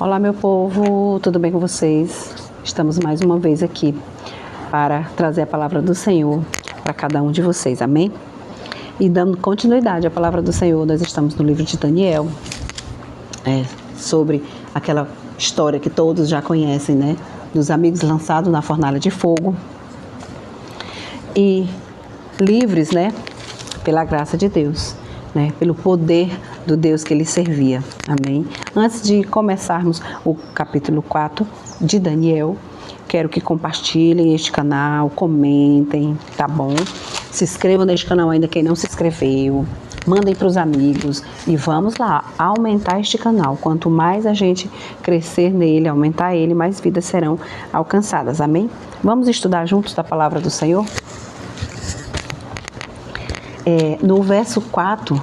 Olá, meu povo, tudo bem com vocês? Estamos mais uma vez aqui para trazer a palavra do Senhor para cada um de vocês, amém? E dando continuidade à palavra do Senhor, nós estamos no livro de Daniel, sobre aquela história que todos já conhecem, né? Dos amigos lançados na fornalha de fogo e livres, né? Pela graça de Deus, né? Pelo poder do Deus que ele servia, amém? Antes de começarmos o capítulo 4 de Daniel, quero que compartilhem este canal, comentem, tá bom? Se inscrevam neste canal ainda quem não se inscreveu, mandem para os amigos e vamos lá, aumentar este canal. Quanto mais a gente crescer nele, aumentar ele, mais vidas serão alcançadas, amém? Vamos estudar juntos da palavra do Senhor? No verso 4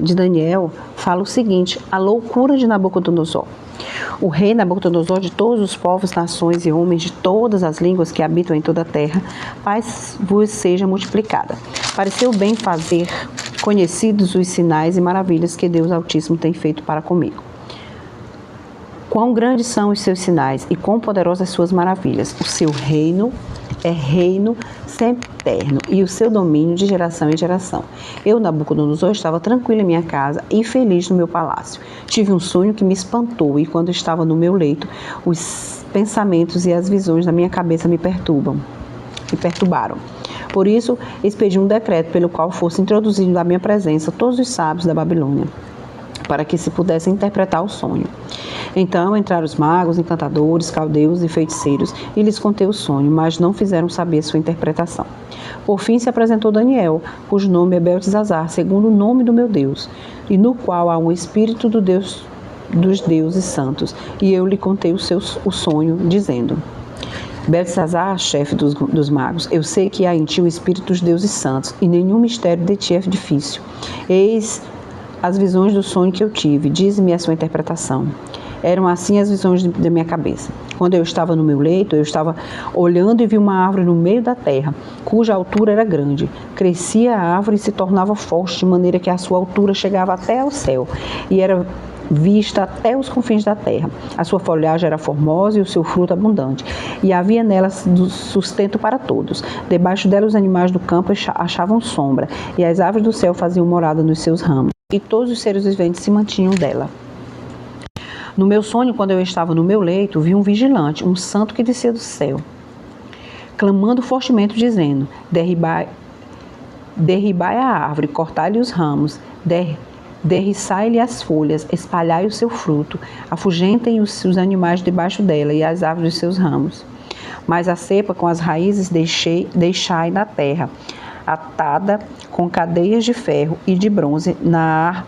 de Daniel, fala o seguinte: a loucura de Nabucodonosor. O rei Nabucodonosor, de todos os povos, nações e homens de todas as línguas que habitam em toda a terra, paz vos seja multiplicada. Pareceu bem fazer conhecidos os sinais e maravilhas que Deus Altíssimo tem feito para comigo. Quão grandes são os seus sinais e quão poderosas as suas maravilhas. O seu reino é reino sempiterno e o seu domínio de geração em geração. Eu, Nabucodonosor, estava tranquilo em minha casa e feliz no meu palácio. Tive um sonho que me espantou e quando estava no meu leito, os pensamentos e as visões da minha cabeça me perturbaram. Por isso, expedi um decreto pelo qual fosse introduzido na minha presença todos os sábios da Babilônia, para que se pudesse interpretar o sonho. Então entraram os magos, encantadores, caldeus e feiticeiros, e lhes contei o sonho, mas não fizeram saber sua interpretação. Por fim se apresentou Daniel, cujo nome é Beltesazar, segundo o nome do meu Deus, e no qual há um espírito dos deuses santos. E eu lhe contei o sonho, dizendo: Beltesazar, chefe dos magos, eu sei que há em ti o espírito dos deuses santos, e nenhum mistério de ti é difícil. Eis as visões do sonho que eu tive, dize-me a sua interpretação. Eram assim as visões da minha cabeça. Quando eu estava no meu leito, eu estava olhando e vi uma árvore no meio da terra, cuja altura era grande. Crescia a árvore e se tornava forte, de maneira que a sua altura chegava até ao céu, e era vista até os confins da terra. A sua folhagem era formosa e o seu fruto abundante, e havia nela sustento para todos. Debaixo dela os animais do campo achavam sombra, e as aves do céu faziam morada nos seus ramos, e todos os seres viventes se mantinham dela. No meu sonho, quando eu estava no meu leito, vi um vigilante, um santo que descia do céu, clamando fortemente, dizendo: derribai a árvore, cortai-lhe os ramos, derriçai-lhe as folhas, espalhai o seu fruto, afugentem os animais debaixo dela e as aves dos seus ramos. Mas a cepa com as raízes deixai na terra, atada com cadeias de ferro e de bronze na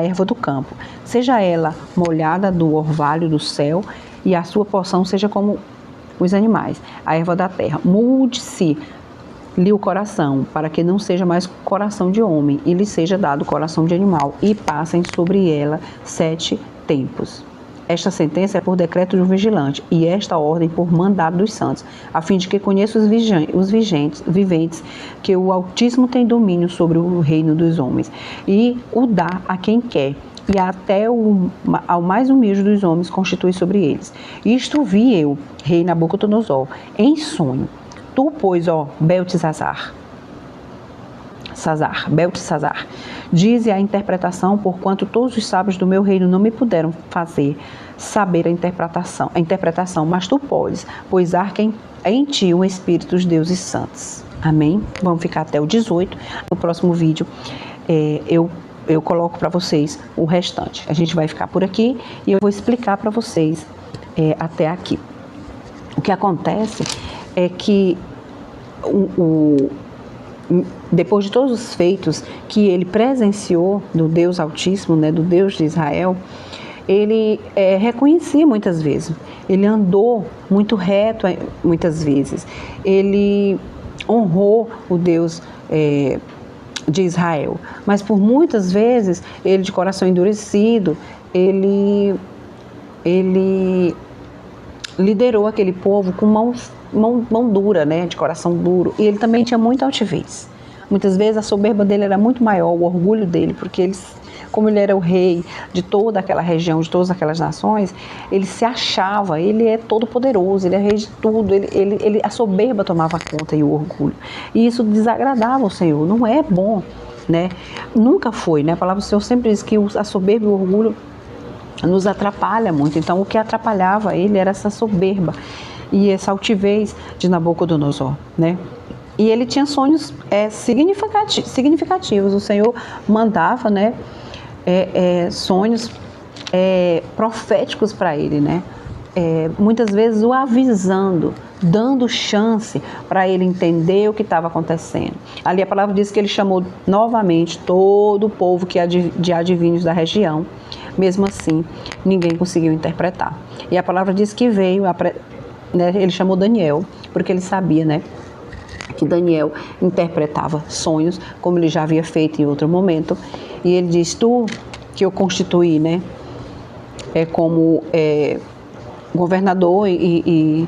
erva do campo. Seja ela molhada do orvalho do céu, e a sua porção seja como os animais, a erva da terra. Mude-se-lhe o coração, para que não seja mais coração de homem, e lhe seja dado coração de animal, e passem sobre ela 7 tempos. Esta sentença é por decreto de um vigilante, e esta ordem por mandado dos santos, a fim de que conheça os viventes, que o Altíssimo tem domínio sobre o reino dos homens, e o dá a quem quer, e até ao mais humilde dos homens constitui sobre eles. Isto vi eu, rei Nabucodonosor, em sonho. Tu, pois, ó Beltesazar, dize a interpretação, porquanto todos os sábios do meu reino não me puderam fazer saber a interpretação, mas tu podes, pois há em ti um espírito dos deuses santos. Amém? Vamos ficar até o 18. No próximo vídeo eu coloco para vocês o restante. A gente vai ficar por aqui e eu vou explicar para vocês até aqui. O que acontece é que depois de todos os feitos que ele presenciou do Deus Altíssimo, né, do Deus de Israel, ele reconhecia muitas vezes, ele andou muito reto muitas vezes, ele honrou o Deus de Israel, mas por muitas vezes ele, de coração endurecido, ele liderou aquele povo com mão dura, né, de coração duro, e ele também tinha muita altivez. Muitas vezes a soberba dele era muito maior, o orgulho dele, porque ele como ele era o rei de toda aquela região, de todas aquelas nações, ele se achava, ele é todo poderoso, ele é rei de tudo, a soberba tomava conta e o orgulho. E isso desagradava o Senhor, não é bom, né? Nunca foi, né? A palavra do Senhor sempre diz que a soberba e o orgulho nos atrapalha muito. Então, o que atrapalhava ele era essa soberba e essa altivez de Nabucodonosor, né? E ele tinha sonhos significativos. O Senhor mandava, né, sonhos proféticos para ele, né? Muitas vezes o avisando, dando chance para ele entender o que estava acontecendo. Ali a palavra diz que ele chamou novamente todo o povo de adivinhos da região. Mesmo assim, ninguém conseguiu interpretar. E a palavra diz que veio, né, ele chamou Daniel, porque ele sabia, né, que Daniel interpretava sonhos, como ele já havia feito em outro momento. E ele diz: tu que eu constituí, né, como governador e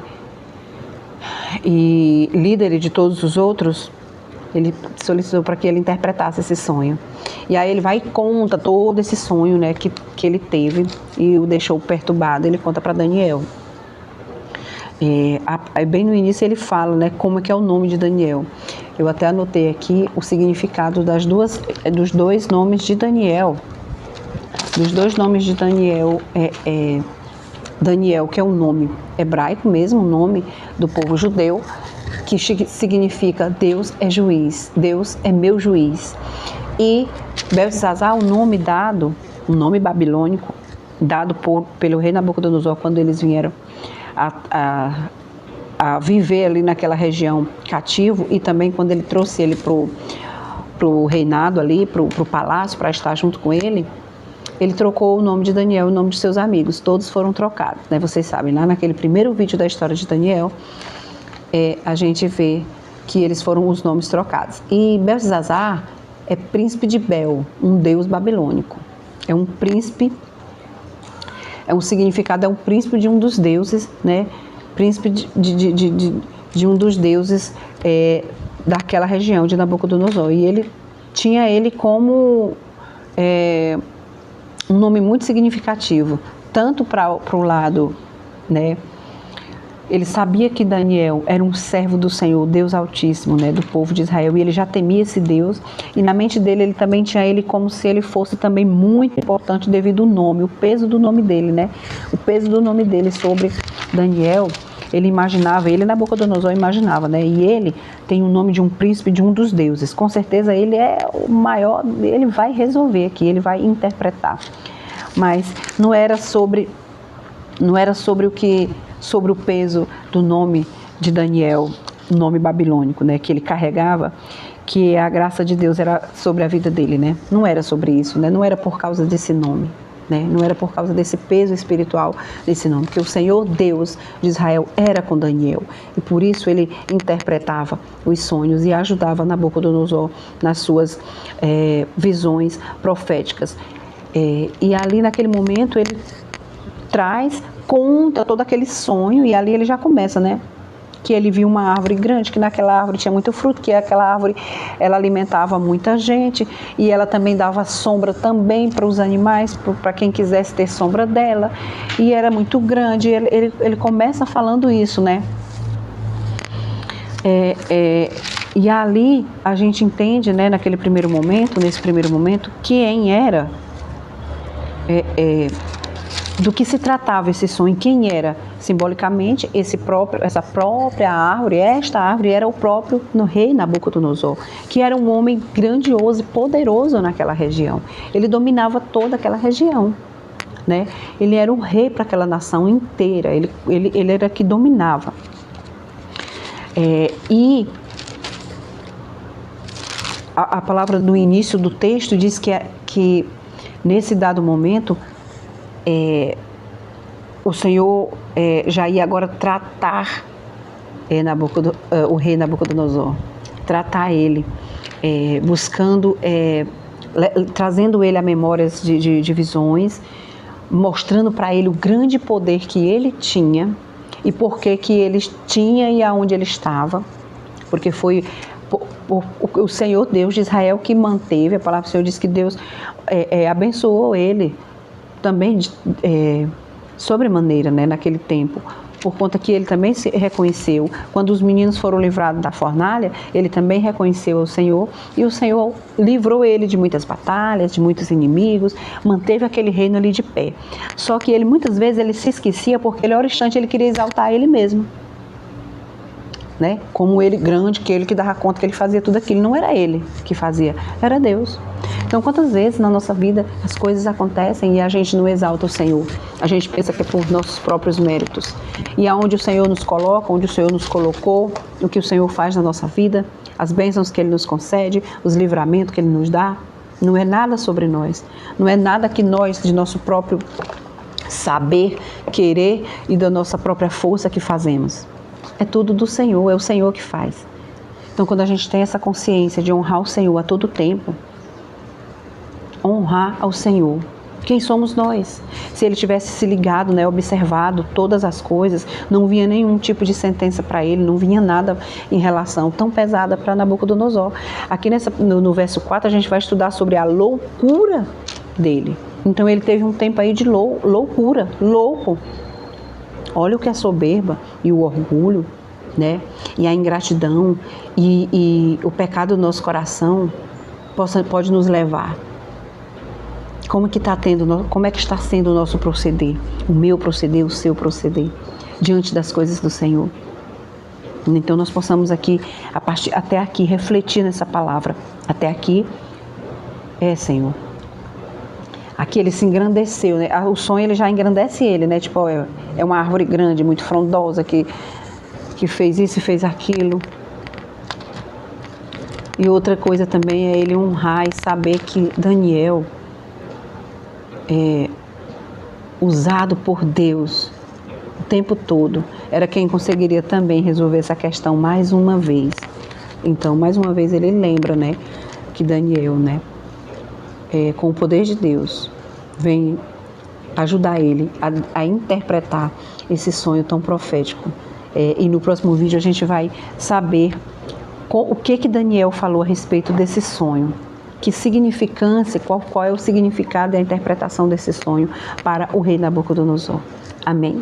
líder de todos os outros, ele solicitou para que ele interpretasse esse sonho. E aí ele vai e conta todo esse sonho, né, que ele teve e o deixou perturbado. Ele conta para Daniel. Aí bem no início ele fala, né, como que é o nome de Daniel. Eu até anotei aqui o significado dos dois nomes de Daniel. Dos dois nomes de Daniel, Daniel, que é um nome hebraico mesmo, um nome do povo judeu, que significa Deus é juiz, Deus é meu juiz. E Beltesazar, o nome dado, um nome babilônico, dado pelo rei Nabucodonosor quando eles vieram a viver ali naquela região cativo, e também quando ele trouxe ele pro reinado ali, pro palácio, para estar junto com ele. Ele trocou o nome de Daniel e o nome de seus amigos. Todos foram trocados, né? Vocês sabem, lá naquele primeiro vídeo da história de Daniel, a gente vê que eles foram os nomes trocados. E Beltesazar é príncipe de Bel, um deus babilônico. É um príncipe, um significado, é um príncipe de um dos deuses, né? Príncipe de um dos deuses daquela região de Nabucodonosor. E ele tinha ele como um nome muito significativo, tanto para o lado, né? Ele sabia que Daniel era um servo do Senhor, Deus Altíssimo, né, do povo de Israel, e ele já temia esse Deus, e na mente dele ele também tinha ele como se ele fosse também muito importante devido ao nome, o peso do nome dele, né? O peso do nome dele sobre Daniel, ele imaginava, ele Nabucodonosor imaginava, né? E ele tem o nome de um príncipe de um dos deuses. Com certeza ele é o maior, ele vai resolver aqui, ele vai interpretar. Mas não era sobre o peso do nome de Daniel, o nome babilônico, né, que ele carregava, que a graça de Deus era sobre a vida dele, né? Não era sobre isso, né? Não era por causa desse nome, né? Não era por causa desse peso espiritual desse nome, porque o Senhor Deus de Israel era com Daniel, e por isso ele interpretava os sonhos e ajudava Nabucodonosor nas suas visões proféticas. E ali naquele momento ele conta todo aquele sonho, e ali ele já começa, né? Que ele viu uma árvore grande, que naquela árvore tinha muito fruto, que aquela árvore ela alimentava muita gente, e ela também dava sombra também para os animais, para quem quisesse ter sombra dela, e era muito grande. Ele começa falando isso, né? E ali a gente entende, né, nesse primeiro momento, quem era, do que se tratava esse sonho, quem era simbolicamente essa própria árvore. Esta árvore era o próprio rei Nabucodonosor, que era um homem grandioso e poderoso naquela região. Ele dominava toda aquela região, né? Ele era um rei para aquela nação inteira, ele era que dominava. E a palavra no início do texto diz que nesse dado momento o Senhor já ia agora tratar o rei Nabucodonosor, tratar ele, buscando, trazendo ele a memórias de visões, mostrando para ele o grande poder que ele tinha e por que ele tinha e aonde ele estava, porque foi o Senhor Deus de Israel que manteve, a palavra do Senhor diz que Deus abençoou ele também sobremaneira, né, naquele tempo, por conta que ele também se reconheceu. Quando os meninos foram livrados da fornalha, ele também reconheceu o Senhor, e o Senhor livrou ele de muitas batalhas, de muitos inimigos, manteve aquele reino ali de pé. Só que ele, muitas vezes, ele se esquecia, porque ele, hora instante, ele queria exaltar ele mesmo, né? Como ele grande, que ele que dava conta que ele fazia tudo aquilo. Não era ele que fazia, era Deus. Então, quantas vezes na nossa vida as coisas acontecem e a gente não exalta o Senhor? A gente pensa que é por nossos próprios méritos. E aonde o Senhor nos coloca, onde o Senhor nos colocou, o que o Senhor faz na nossa vida, as bênçãos que Ele nos concede, os livramentos que Ele nos dá, não é nada sobre nós. Não é nada que nós, de nosso próprio saber, querer e da nossa própria força que fazemos. É tudo do Senhor, é o Senhor que faz. Então, quando a gente tem essa consciência de honrar o Senhor a todo tempo, honrar ao Senhor, quem somos nós? Se ele tivesse se ligado, né, observado todas as coisas, não vinha nenhum tipo de sentença para ele, não vinha nada em relação tão pesada para Nabucodonosor. Aqui no verso 4 a gente vai estudar sobre a loucura dele. Então ele teve um tempo aí de loucura, louco. Olha o que é soberba e o orgulho, né? E a ingratidão e o pecado do nosso coração pode nos levar. Como é que está sendo o nosso proceder? O meu proceder, o seu proceder, diante das coisas do Senhor. Então nós possamos aqui, até aqui, refletir nessa palavra. Até aqui, Senhor. Aqui ele se engrandeceu, né? O sonho ele já engrandece ele, né? Tipo, é uma árvore grande, muito frondosa, que fez isso e fez aquilo. E outra coisa também é ele honrar e saber que Daniel usado por Deus o tempo todo, era quem conseguiria também resolver essa questão mais uma vez. Então, mais uma vez ele lembra, né, que Daniel, né, com o poder de Deus, vem ajudar ele a interpretar esse sonho tão profético. E no próximo vídeo a gente vai saber o que Daniel falou a respeito desse sonho. Que significância, qual é o significado e a interpretação desse sonho para o rei Nabucodonosor. Amém.